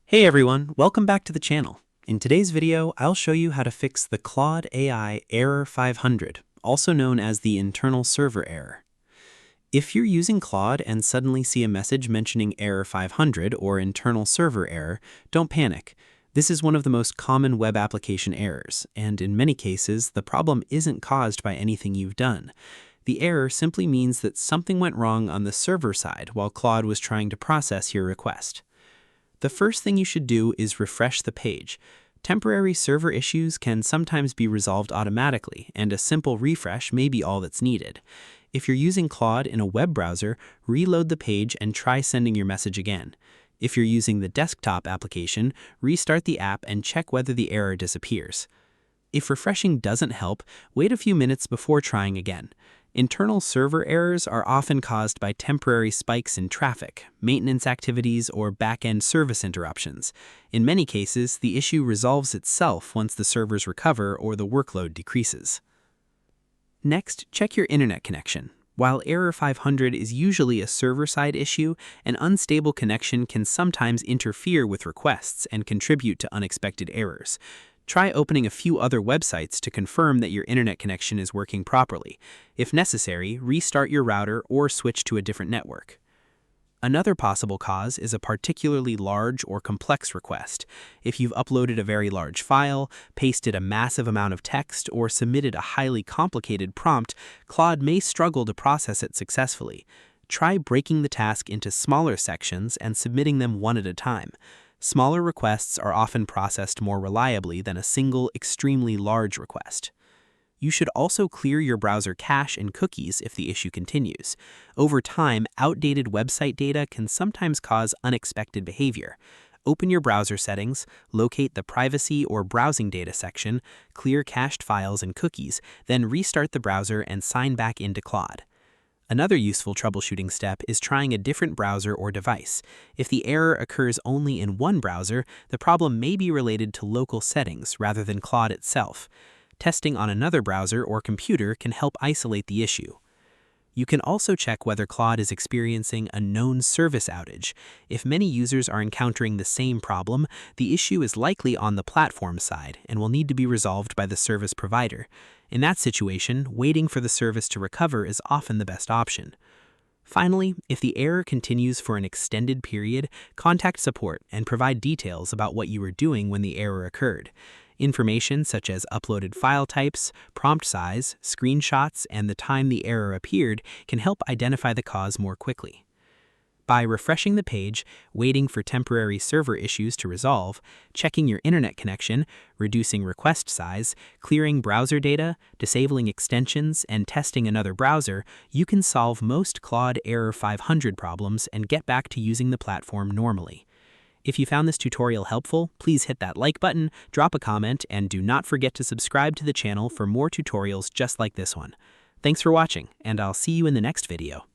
Hey everyone, welcome back to the channel. In today's video, I'll show you how to fix the Claude AI Error 500, also known as the internal server error. If you're using Claude and suddenly see a message mentioning Error 500 or internal server error, don't panic. This is one of the most common web application errors, and in many cases, the problem isn't caused by anything you've done. The error simply means that something went wrong on the server side while Claude was trying to process your request. The first thing you should do is refresh the page. Temporary server issues can sometimes be resolved automatically, and a simple refresh may be all that's needed. If you're using Claude in a web browser, reload the page and try sending your message again. If you're using the desktop application, restart the app and check whether the error disappears. If refreshing doesn't help, wait a few minutes before trying again. Internal server errors are often caused by temporary spikes in traffic, maintenance activities, or back-end service interruptions. In many cases, the issue resolves itself once the servers recover or the workload decreases. Next, check your internet connection. While Error 500 is usually a server-side issue, an unstable connection can sometimes interfere with requests and contribute to unexpected errors. Try opening a few other websites to confirm that your internet connection is working properly. If necessary, restart your router or switch to a different network. Another possible cause is a particularly large or complex request. If you've uploaded a very large file, pasted a massive amount of text, or submitted a highly complicated prompt, Claude may struggle to process it successfully. Try breaking the task into smaller sections and submitting them one at a time. Smaller requests are often processed more reliably than a single, extremely large request. You should also clear your browser cache and cookies if the issue continues. Over time, outdated website data can sometimes cause unexpected behavior. Open your browser settings, locate the Privacy or Browsing Data section, clear cached files and cookies, then restart the browser and sign back into Claude. Another useful troubleshooting step is trying a different browser or device. If the error occurs only in one browser, the problem may be related to local settings rather than Claude itself. Testing on another browser or computer can help isolate the issue. You can also check whether Claude is experiencing a known service outage. If many users are encountering the same problem, the issue is likely on the platform side and will need to be resolved by the service provider. In that situation, waiting for the service to recover is often the best option. Finally, if the error continues for an extended period, contact support and provide details about what you were doing when the error occurred. Information such as uploaded file types, prompt size, screenshots, and the time the error appeared can help identify the cause more quickly. By refreshing the page, waiting for temporary server issues to resolve, checking your internet connection, reducing request size, clearing browser data, disabling extensions, and testing another browser, you can solve most Claude Error 500 problems and get back to using the platform normally. If you found this tutorial helpful, please hit that like button, drop a comment, and do not forget to subscribe to the channel for more tutorials just like this one. Thanks for watching, and I'll see you in the next video.